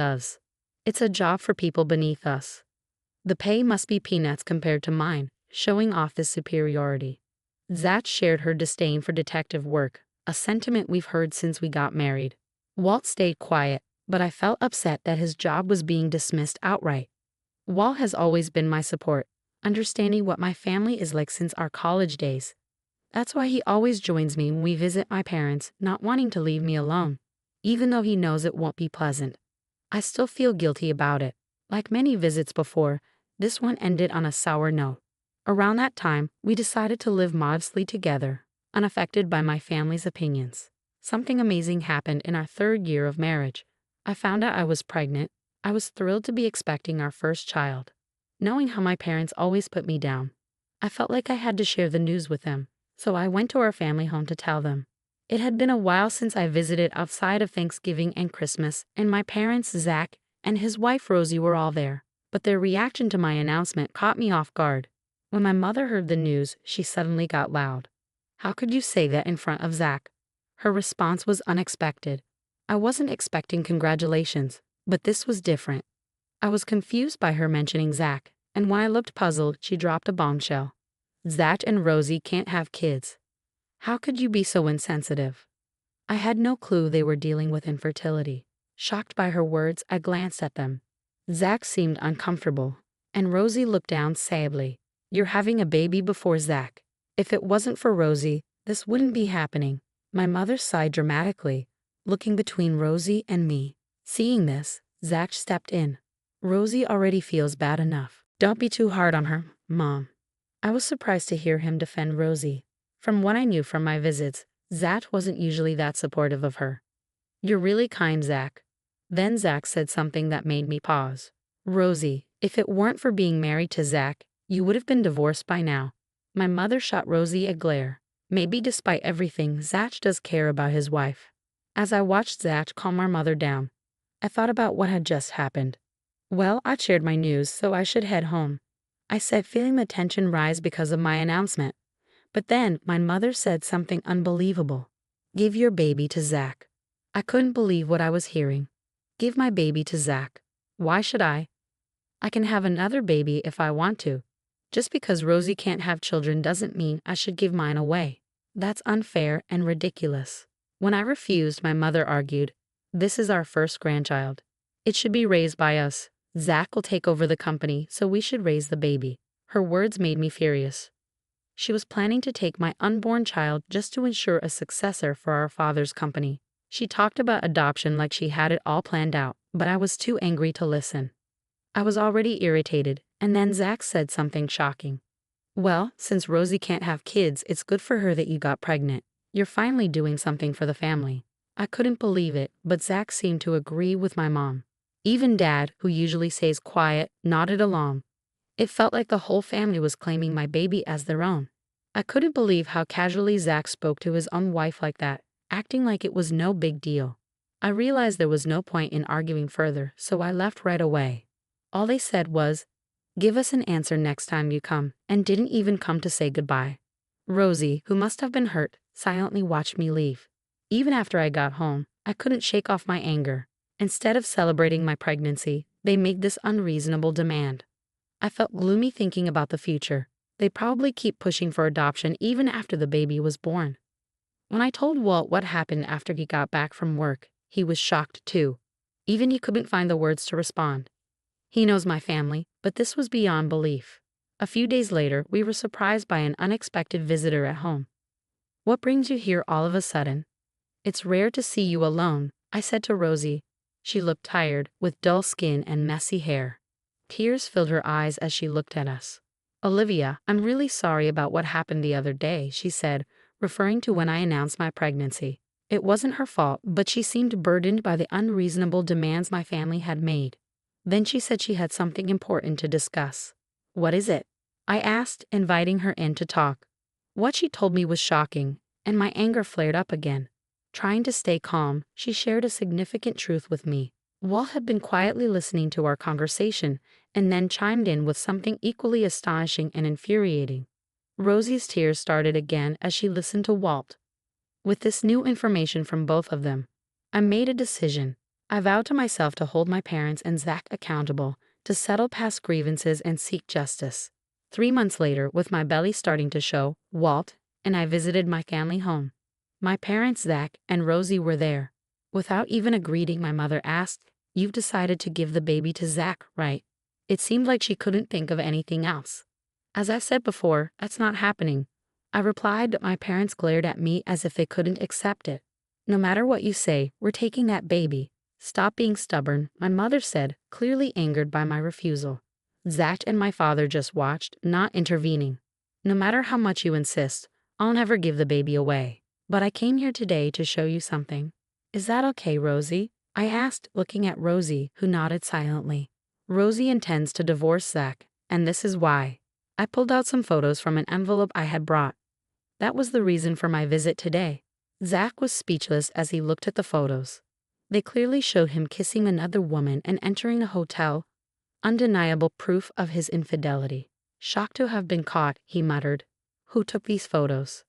does. It's a job for people beneath us. The pay must be peanuts compared to mine, showing off this superiority. Zach shared her disdain for detective work, a sentiment we've heard since we got married. Walt stayed quiet, but I felt upset that his job was being dismissed outright. Walt has always been my support, understanding what my family is like since our college days. That's why he always joins me when we visit my parents, not wanting to leave me alone, even though he knows it won't be pleasant. I still feel guilty about it. Like many visits before, this one ended on a sour note. Around that time, we decided to live modestly together, unaffected by my family's opinions. Something amazing happened in our 3rd year of marriage. I found out I was pregnant. I was thrilled to be expecting our first child. Knowing how my parents always put me down, I felt like I had to share the news with them, so I went to our family home to tell them. It had been a while since I visited outside of Thanksgiving and Christmas, and my parents, Zach, and his wife Rosie were all there, but their reaction to my announcement caught me off guard. When my mother heard the news, she suddenly got loud. "How could you say that in front of Zach?" Her response was unexpected. I wasn't expecting congratulations, but this was different. I was confused by her mentioning Zach, and when I looked puzzled, she dropped a bombshell. "Zach and Rosie can't have kids. How could you be so insensitive?" I had no clue they were dealing with infertility. Shocked by her words, I glanced at them. Zach seemed uncomfortable, and Rosie looked down sadly. "You're having a baby before Zach. If it wasn't for Rosie, this wouldn't be happening." My mother sighed dramatically, looking between Rosie and me. Seeing this, Zach stepped in. "Rosie already feels bad enough. Don't be too hard on her, Mom." I was surprised to hear him defend Rosie. From what I knew from my visits, Zach wasn't usually that supportive of her. "You're really kind, Zach." Then Zach said something that made me pause. "Rosie, if it weren't for being married to Zach, you would have been divorced by now." My mother shot Rosie a glare. Maybe despite everything, Zach does care about his wife. As I watched Zach calm our mother down, I thought about what had just happened. Well, I shared my news, so I should head home, I said, feeling the tension rise because of my announcement. But then my mother said something unbelievable. "Give your baby to Zach." I couldn't believe what I was hearing. Give my baby to Zach. Why should I? I can have another baby if I want to. Just because Rosie can't have children doesn't mean I should give mine away. That's unfair and ridiculous. When I refused, my mother argued, "This is our first grandchild. It should be raised by us. Zach will take over the company, so we should raise the baby." Her words made me furious. She was planning to take my unborn child just to ensure a successor for our father's company. She talked about adoption like she had it all planned out, but I was too angry to listen. I was already irritated, and then Zach said something shocking. "Well, since Rosie can't have kids, it's good for her that you got pregnant. You're finally doing something for the family." I couldn't believe it, but Zach seemed to agree with my mom. Even Dad, who usually stays quiet, nodded along. It felt like the whole family was claiming my baby as their own. I couldn't believe how casually Zach spoke to his own wife like that, acting like it was no big deal. I realized there was no point in arguing further, so I left right away. All they said was, "Give us an answer next time you come," and didn't even come to say goodbye. Rosie, who must have been hurt, silently watched me leave. Even after I got home, I couldn't shake off my anger. Instead of celebrating my pregnancy, they made this unreasonable demand. I felt gloomy thinking about the future. They'd probably keep pushing for adoption even after the baby was born. When I told Walt what happened after he got back from work, he was shocked too. Even he couldn't find the words to respond. He knows my family, but this was beyond belief. A few days later, we were surprised by an unexpected visitor at home. "What brings you here all of a sudden?" "It's rare to see you alone," I said to Rosie. She looked tired, with dull skin and messy hair. Tears filled her eyes as she looked at us. "Olivia, I'm really sorry about what happened the other day," she said, referring to when I announced my pregnancy. It wasn't her fault, but she seemed burdened by the unreasonable demands my family had made. Then she said she had something important to discuss. "What is it?" I asked, inviting her in to talk. What she told me was shocking, and my anger flared up again. Trying to stay calm, she shared a significant truth with me. Walt had been quietly listening to our conversation, and then chimed in with something equally astonishing and infuriating. Rosie's tears started again as she listened to Walt. With this new information from both of them, I made a decision. I vowed to myself to hold my parents and Zach accountable, to settle past grievances and seek justice. 3 months later, with my belly starting to show, Walt and I visited my family home. My parents, Zach and Rosie, were there. Without even a greeting, my mother asked, "You've decided to give the baby to Zach, right?" It seemed like she couldn't think of anything else. As I said before, that's not happening. I replied, but my parents glared at me as if they couldn't accept it. "No matter what you say, we're taking that baby. Stop being stubborn," my mother said, clearly angered by my refusal. Zach and my father just watched, not intervening. "No matter how much you insist, I'll never give the baby away. But I came here today to show you something." "Is that okay, Rosie?" I asked, looking at Rosie, who nodded silently. "Rosie intends to divorce Zach, and this is why." I pulled out some photos from an envelope I had brought. That was the reason for my visit today. Zach was speechless as he looked at the photos. They clearly showed him kissing another woman and entering a hotel. Undeniable proof of his infidelity. "Shocked to have been caught," he muttered. "Who took these photos?"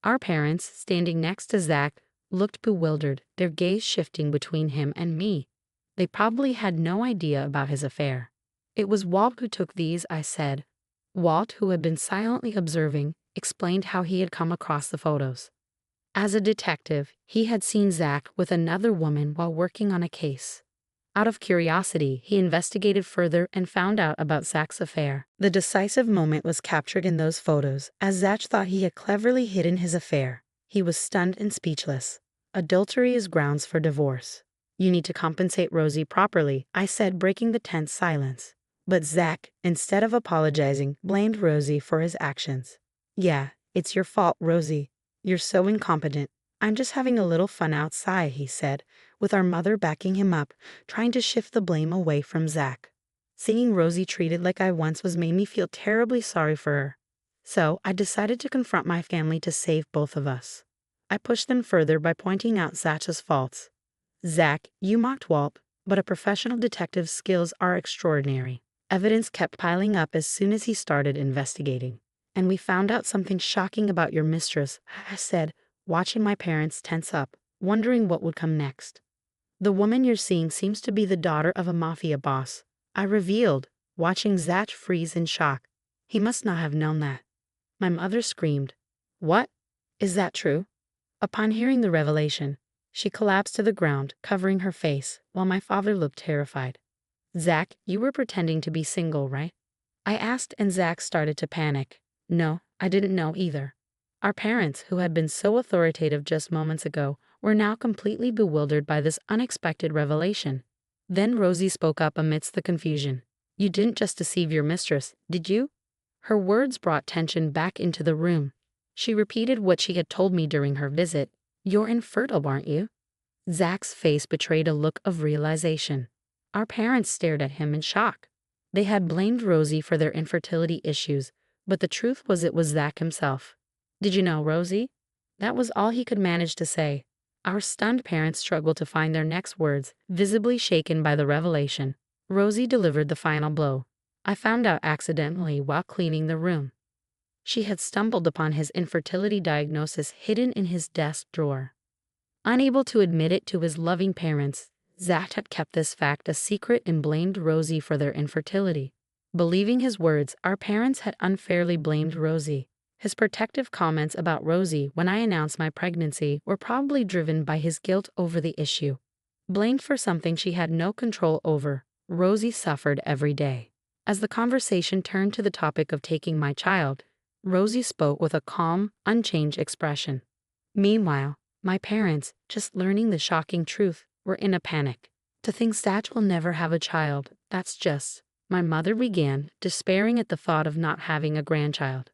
Our parents, standing next to Zach, looked bewildered, their gaze shifting between him and me. They probably had no idea about his affair. "It was Walt who took these," I said. Walt, who had been silently observing, explained how he had come across the photos. As a detective, he had seen Zach with another woman while working on a case. Out of curiosity, he investigated further and found out about Zach's affair. The decisive moment was captured in those photos, as Zach thought he had cleverly hidden his affair. He was stunned and speechless. "Adultery is grounds for divorce. You need to compensate Rosie properly," I said, breaking the tense silence. But Zach, instead of apologizing, blamed Rosie for his actions. "Yeah, it's your fault, Rosie. You're so incompetent. I'm just having a little fun outside," he said, with our mother backing him up, trying to shift the blame away from Zach. Seeing Rosie treated like I once was made me feel terribly sorry for her. So I decided to confront my family to save both of us. I pushed them further by pointing out Zach's faults. "Zach, you mocked Walt, but a professional detective's skills are extraordinary. Evidence kept piling up as soon as he started investigating. And we found out something shocking about your mistress," I said, watching my parents tense up, wondering what would come next. "The woman you're seeing seems to be the daughter of a mafia boss," I revealed, watching Zach freeze in shock. He must not have known that. My mother screamed. "What? Is that true?" Upon hearing the revelation, she collapsed to the ground, covering her face, while my father looked terrified. "Zach, you were pretending to be single, right?" I asked, and Zach started to panic. "No, I didn't know either." Our parents, who had been so authoritative just moments ago, were now completely bewildered by this unexpected revelation. Then Rosie spoke up amidst the confusion. "You didn't just deceive your mistress, did you?" Her words brought tension back into the room. She repeated what she had told me during her visit. "You're infertile, aren't you?" Zach's face betrayed a look of realization. Our parents stared at him in shock. They had blamed Rosie for their infertility issues, but the truth was it was Zach himself. "Did you know, Rosie?" That was all he could manage to say. Our stunned parents struggled to find their next words, visibly shaken by the revelation. Rosie delivered the final blow. I found out accidentally while cleaning the room. She had stumbled upon his infertility diagnosis hidden in his desk drawer. Unable to admit it to his loving parents, Zach had kept this fact a secret and blamed Rosie for their infertility. Believing his words, our parents had unfairly blamed Rosie. His protective comments about Rosie when I announced my pregnancy were probably driven by his guilt over the issue. Blamed for something she had no control over, Rosie suffered every day. As the conversation turned to the topic of taking my child, Rosie spoke with a calm, unchanged expression. Meanwhile, my parents, just learning the shocking truth, were in a panic. "To think Zach will never have a child, that's just..." my mother began, despairing at the thought of not having a grandchild.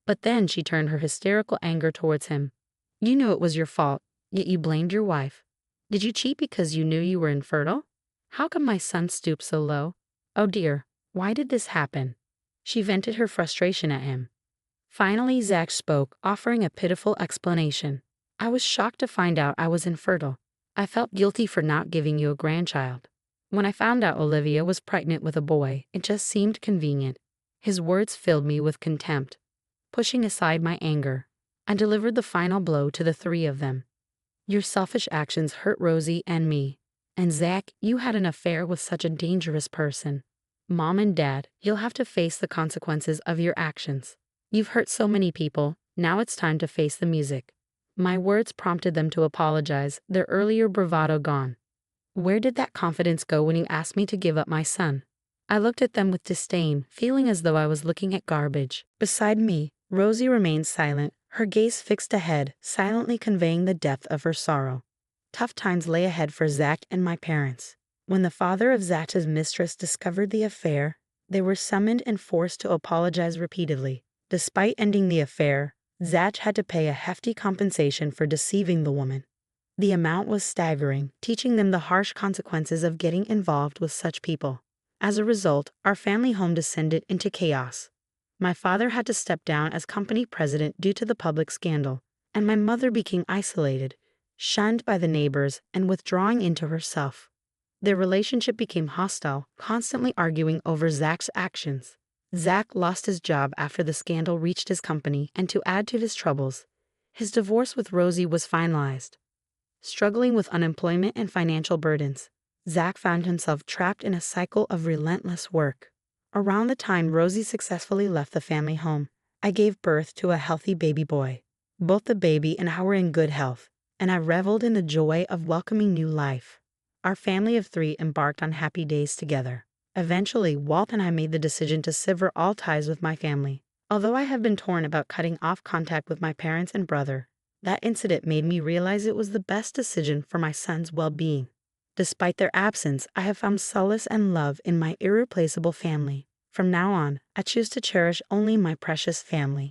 But then she turned her hysterical anger towards him. "You knew it was your fault, yet you blamed your wife. Did you cheat because you knew you were infertile? How could my son stoop so low? Oh dear, why did this happen?" She vented her frustration at him. Finally, Zach spoke, offering a pitiful explanation. "I was shocked to find out I was infertile. I felt guilty for not giving you a grandchild. When I found out Olivia was pregnant with a boy, it just seemed convenient." His words filled me with contempt. Pushing aside my anger, I delivered the final blow to the three of them. "Your selfish actions hurt Rosie and me, And Zach, you had an affair with such a dangerous person. Mom and Dad, you'll have to face the consequences of your actions. You've hurt so many people, now it's time to face the music. My words prompted them to apologize, their earlier bravado gone. Where did that confidence go when you asked me to give up my son? I looked at them with disdain, feeling as though I was looking at garbage. Beside me, Rosie remained silent, her gaze fixed ahead, silently conveying the depth of her sorrow. Tough times lay ahead for Zach and my parents. When the father of Zach's mistress discovered the affair, they were summoned and forced to apologize repeatedly. Despite ending the affair, Zach had to pay a hefty compensation for deceiving the woman. The amount was staggering, teaching them the harsh consequences of getting involved with such people. As a result, our family home descended into chaos. My father had to step down as company president due to the public scandal, and my mother became isolated, shunned by the neighbors, and withdrawing into herself. Their relationship became hostile, constantly arguing over Zach's actions. Zach lost his job after the scandal reached his company, and to add to his troubles, his divorce with Rosie was finalized. Struggling with unemployment and financial burdens, Zach found himself trapped in a cycle of relentless work. Around the time Rosie successfully left the family home, I gave birth to a healthy baby boy. Both the baby and I were in good health, and I reveled in the joy of welcoming new life. Our family of 3 embarked on happy days together. Eventually, Walt and I made the decision to sever all ties with my family. Although I have been torn about cutting off contact with my parents and brother, that incident made me realize it was the best decision for my son's well-being. Despite their absence, I have found solace and love in my irreplaceable family. From now on, I choose to cherish only my precious family.